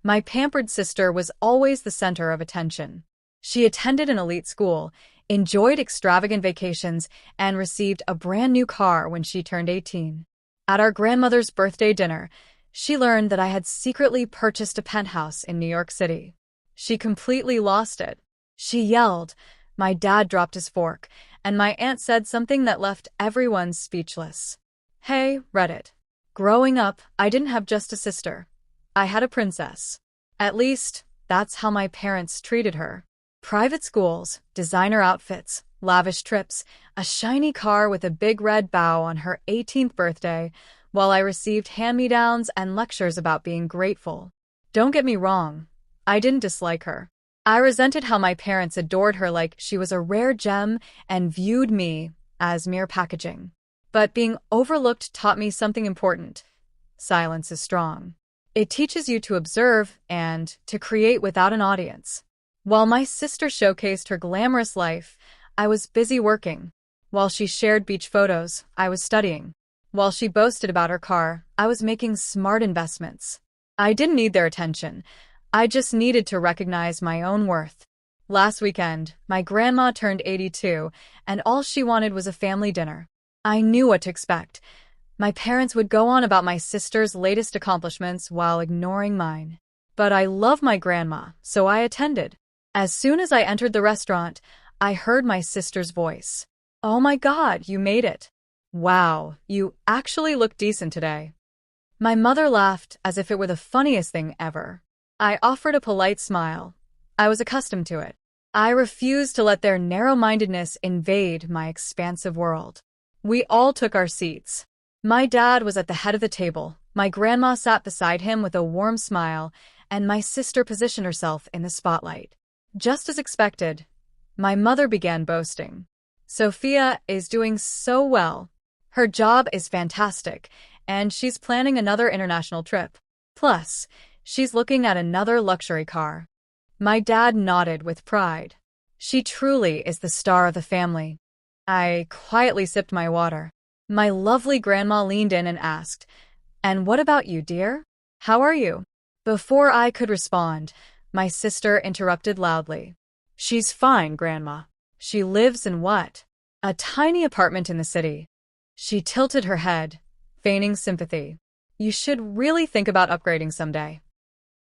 My pampered sister was always the center of attention. She attended an elite school, enjoyed extravagant vacations, and received a brand new car when she turned 18. At our grandmother's birthday dinner, she learned that I had secretly purchased a penthouse in New York City. She completely lost it. She yelled, my dad dropped his fork, and my aunt said something that left everyone speechless. Hey, Reddit. Growing up, I didn't have just a sister. I had a princess. At least, that's how my parents treated her. Private schools, designer outfits, lavish trips, a shiny car with a big red bow on her 18th birthday, while I received hand-me-downs and lectures about being grateful. Don't get me wrong, I didn't dislike her. I resented how my parents adored her like she was a rare gem and viewed me as mere packaging. But being overlooked taught me something important. Silence is strong. It teaches you to observe and to create without an audience. While my sister showcased her glamorous life, I was busy working. While she shared beach photos, I was studying. While she boasted about her car, I was making smart investments. I didn't need their attention. I just needed to recognize my own worth. Last weekend, my grandma turned 82, and all she wanted was a family dinner. I knew what to expect. My parents would go on about my sister's latest accomplishments while ignoring mine. But I love my grandma, so I attended. As soon as I entered the restaurant, I heard my sister's voice. Oh my God, you made it. Wow, you actually look decent today. My mother laughed as if it were the funniest thing ever. I offered a polite smile. I was accustomed to it. I refused to let their narrow-mindedness invade my expansive world. We all took our seats. My dad was at the head of the table, my grandma sat beside him with a warm smile, and my sister positioned herself in the spotlight. Just as expected, my mother began boasting. Sophia is doing so well. Her job is fantastic, and she's planning another international trip. Plus, she's looking at another luxury car. My dad nodded with pride. She truly is the star of the family. I quietly sipped my water. My lovely grandma leaned in and asked, "And what about you, dear? How are you?" Before I could respond, my sister interrupted loudly. "She's fine, Grandma. She lives in what? A tiny apartment in the city." She tilted her head, feigning sympathy. "You should really think about upgrading someday."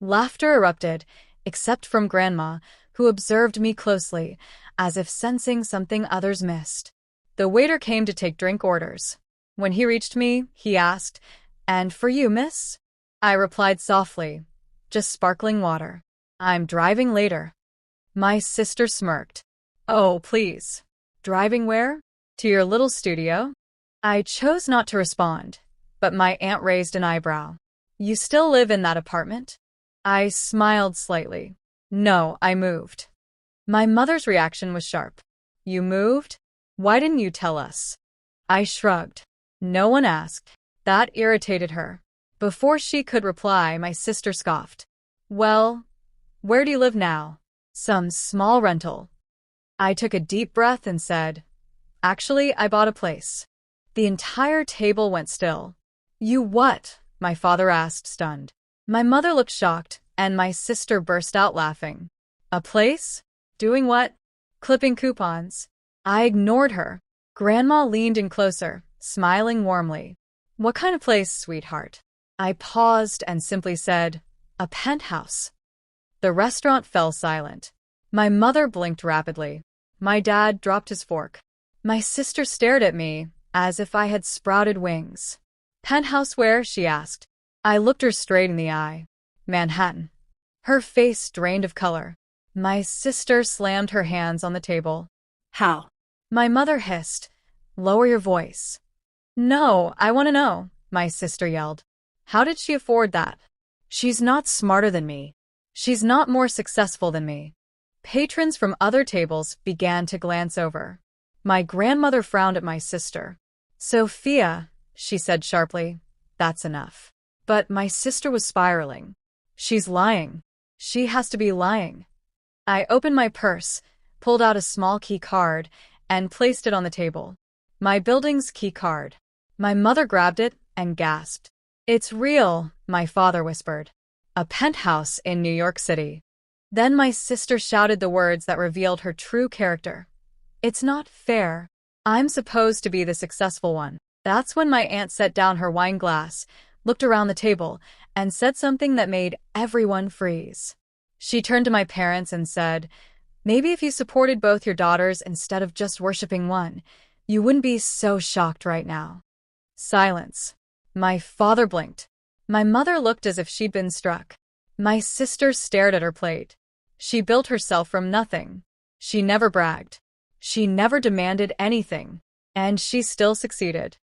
Laughter erupted, except from Grandma, who observed me closely, as if sensing something others missed. The waiter came to take drink orders. When he reached me, he asked, "And for you, miss?" I replied softly, "Just sparkling water. I'm driving later." My sister smirked. "Oh, please. Driving where? To your little studio?" I chose not to respond, but my aunt raised an eyebrow. "You still live in that apartment?" I smiled slightly. "No, I moved." My mother's reaction was sharp. "You moved? Why didn't you tell us?" I shrugged. No one asked. That irritated her. Before she could reply, my sister scoffed. "Well, where do you live now?" "Some small rental." I took a deep breath and said, "Actually, I bought a place." The entire table went still. "You what?" my father asked, stunned. My mother looked shocked, and my sister burst out laughing. "A place? Doing what?" "Clipping coupons." I ignored her. Grandma leaned in closer, smiling warmly. "What kind of place, sweetheart?" I paused and simply said, "A penthouse." The restaurant fell silent. My mother blinked rapidly. My dad dropped his fork. My sister stared at me as if I had sprouted wings. "Penthouse where?" she asked. I looked her straight in the eye. "Manhattan." Her face drained of color. My sister slammed her hands on the table. "How?" My mother hissed. "Lower your voice." "No, I want to know," my sister yelled. "How did she afford that?" "She's not smarter than me. She's not more successful than me." Patrons from other tables began to glance over. My grandmother frowned at my sister. "Sophia," she said sharply, "that's enough." But my sister was spiraling. "She's lying. She has to be lying." I opened my purse, pulled out a small key card, and placed it on the table. My building's key card. My mother grabbed it and gasped. "It's real," my father whispered. a penthouse in New York City. Then my sister shouted the words that revealed her true character. It's not fair. I'm supposed to be the successful one. That's when my aunt set down her wine glass, looked around the table, and said something that made everyone freeze. She turned to my parents and said, "Maybe if you supported both your daughters instead of just worshiping one, you wouldn't be so shocked right now." Silence. My father blinked. My mother looked as if she'd been struck. My sister stared at her plate. She built herself from nothing. She never bragged. She never demanded anything. And she still succeeded.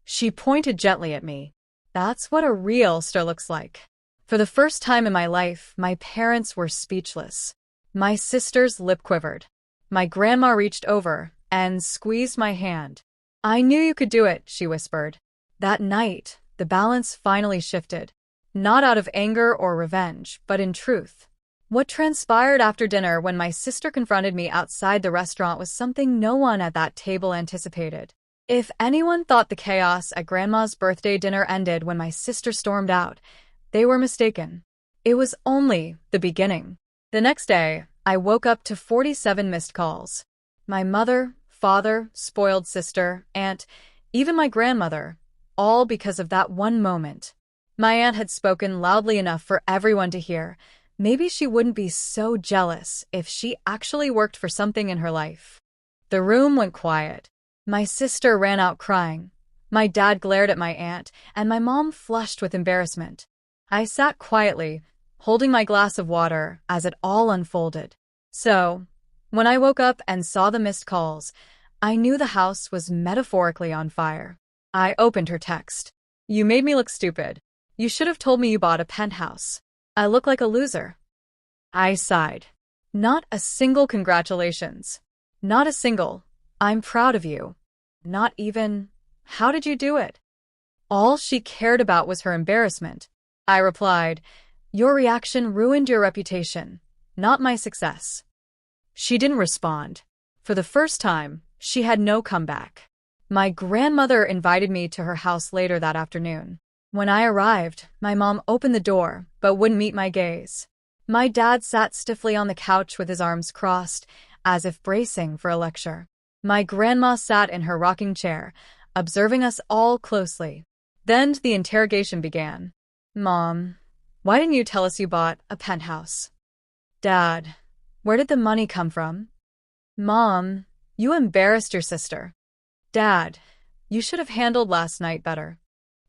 She pointed gently at me. That's what a real star looks like. For the first time in my life, my parents were speechless. My sister's lip quivered. My grandma reached over and squeezed my hand. "I knew you could do it," she whispered. That night, the balance finally shifted. Not out of anger or revenge, but in truth. What transpired after dinner when my sister confronted me outside the restaurant was something no one at that table anticipated. If anyone thought the chaos at Grandma's birthday dinner ended when my sister stormed out, they were mistaken. It was only the beginning. The next day, I woke up to 47 missed calls. My mother, father, spoiled sister, aunt, even my grandmother, all because of that one moment. My aunt had spoken loudly enough for everyone to hear. Maybe she wouldn't be so jealous if she actually worked for something in her life. The room went quiet. My sister ran out crying. My dad glared at my aunt, and my mom flushed with embarrassment. I sat quietly, holding my glass of water as it all unfolded. So, when I woke up and saw the missed calls, I knew the house was metaphorically on fire. I opened her text. "You made me look stupid. You should have told me you bought a penthouse. I look like a loser." I sighed. Not a single congratulations. Not a single, "I'm proud of you." Not even, "How did you do it?" All she cared about was her embarrassment. I replied, "Your reaction ruined your reputation, not my success." She didn't respond. For the first time, she had no comeback. My grandmother invited me to her house later that afternoon. When I arrived, my mom opened the door, but wouldn't meet my gaze. My dad sat stiffly on the couch with his arms crossed, as if bracing for a lecture. My grandma sat in her rocking chair, observing us all closely. Then the interrogation began. "Mom, why didn't you tell us you bought a penthouse?" "Dad, where did the money come from?" "Mom, you embarrassed your sister." "Dad, you should have handled last night better."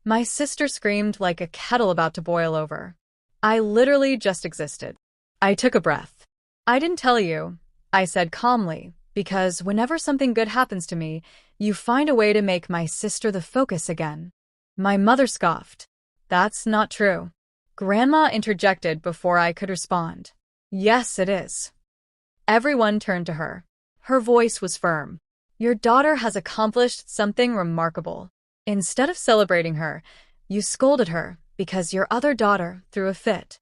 My sister screamed like a kettle about to boil over. I literally just existed. I took a breath. "I didn't tell you," I said calmly, "because whenever something good happens to me, you find a way to make my sister the focus again." My mother scoffed. "That's not true." Grandma interjected before I could respond. "Yes, it is." Everyone turned to her. Her voice was firm. "Your daughter has accomplished something remarkable. Instead of celebrating her, you scolded her because your other daughter threw a fit."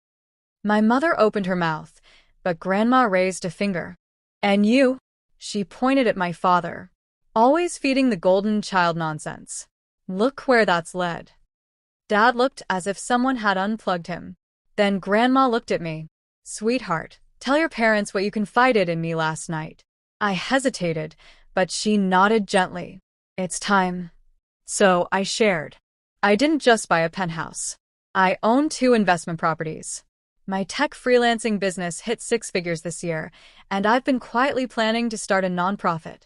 My mother opened her mouth, but Grandma raised a finger. "And you?" She pointed at my father. "Always feeding the golden child nonsense. Look where that's led." Dad looked as if someone had unplugged him. Then Grandma looked at me. "Sweetheart, tell your parents what you confided in me last night." I hesitated, but she nodded gently. "It's time." So I shared. I didn't just buy a penthouse. I own 2 investment properties. My tech freelancing business hit 6 figures this year, and I've been quietly planning to start a nonprofit.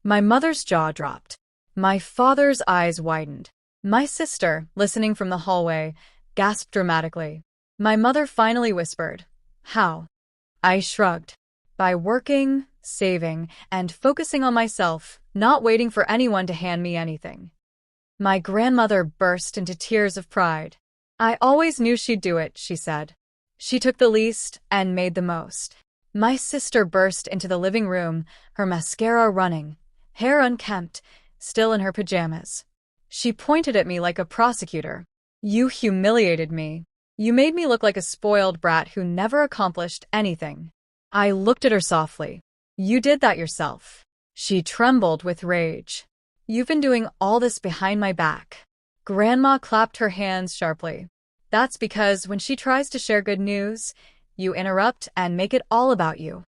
My mother's jaw dropped. My father's eyes widened. My sister, listening from the hallway, gasped dramatically. My mother finally whispered, "How?" I shrugged. By working, saving, and focusing on myself, not waiting for anyone to hand me anything. My grandmother burst into tears of pride. "I always knew she'd do it," she said. "She took the least and made the most." My sister burst into the living room, her mascara running, hair unkempt, still in her pajamas. She pointed at me like a prosecutor. "You humiliated me. You made me look like a spoiled brat who never accomplished anything." I looked at her softly. "You did that yourself." She trembled with rage. "You've been doing all this behind my back." Grandma clapped her hands sharply. That's because when she tries to share good news, you interrupt and make it all about you.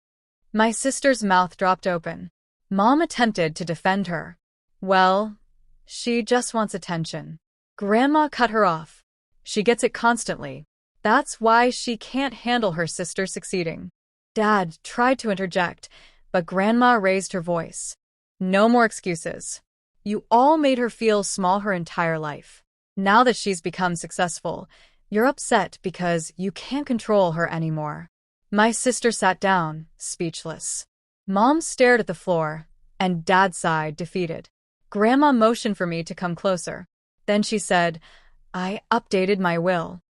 My sister's mouth dropped open. Mom attempted to defend her. Well, she just wants attention. Grandma cut her off. She gets it constantly. That's why she can't handle her sister succeeding. Dad tried to interject, but Grandma raised her voice. No more excuses. You all made her feel small her entire life. Now that she's become successful, you're upset because you can't control her anymore. My sister sat down, speechless. Mom stared at the floor, and Dad sighed, defeated. Grandma motioned for me to come closer. Then she said, I updated my will.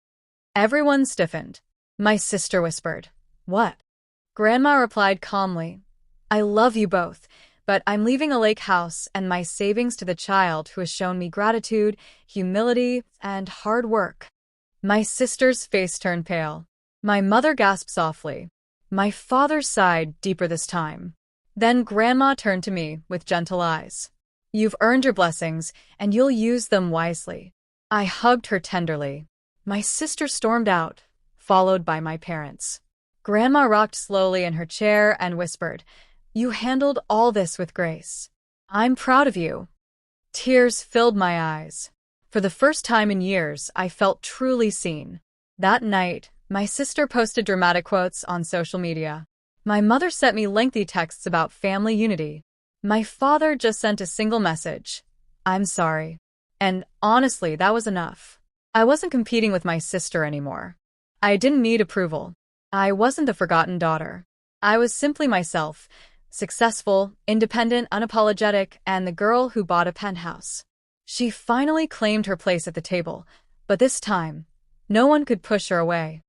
Everyone stiffened. My sister whispered, What? Grandma replied calmly, I love you both, but I'm leaving a lake house and my savings to the child who has shown me gratitude, humility, and hard work. My sister's face turned pale. My mother gasped softly. My father sighed deeper this time. Then Grandma turned to me with gentle eyes. You've earned your blessings, and you'll use them wisely. I hugged her tenderly. My sister stormed out, followed by my parents. Grandma rocked slowly in her chair and whispered, You handled all this with grace. I'm proud of you. Tears filled my eyes. For the first time in years, I felt truly seen. That night, my sister posted dramatic quotes on social media. My mother sent me lengthy texts about family unity. My father just sent a single message. I'm sorry. And honestly, that was enough. I wasn't competing with my sister anymore. I didn't need approval. I wasn't the forgotten daughter. I was simply myself, successful, independent, unapologetic, and the girl who bought a penthouse. She finally claimed her place at the table, but this time, no one could push her away.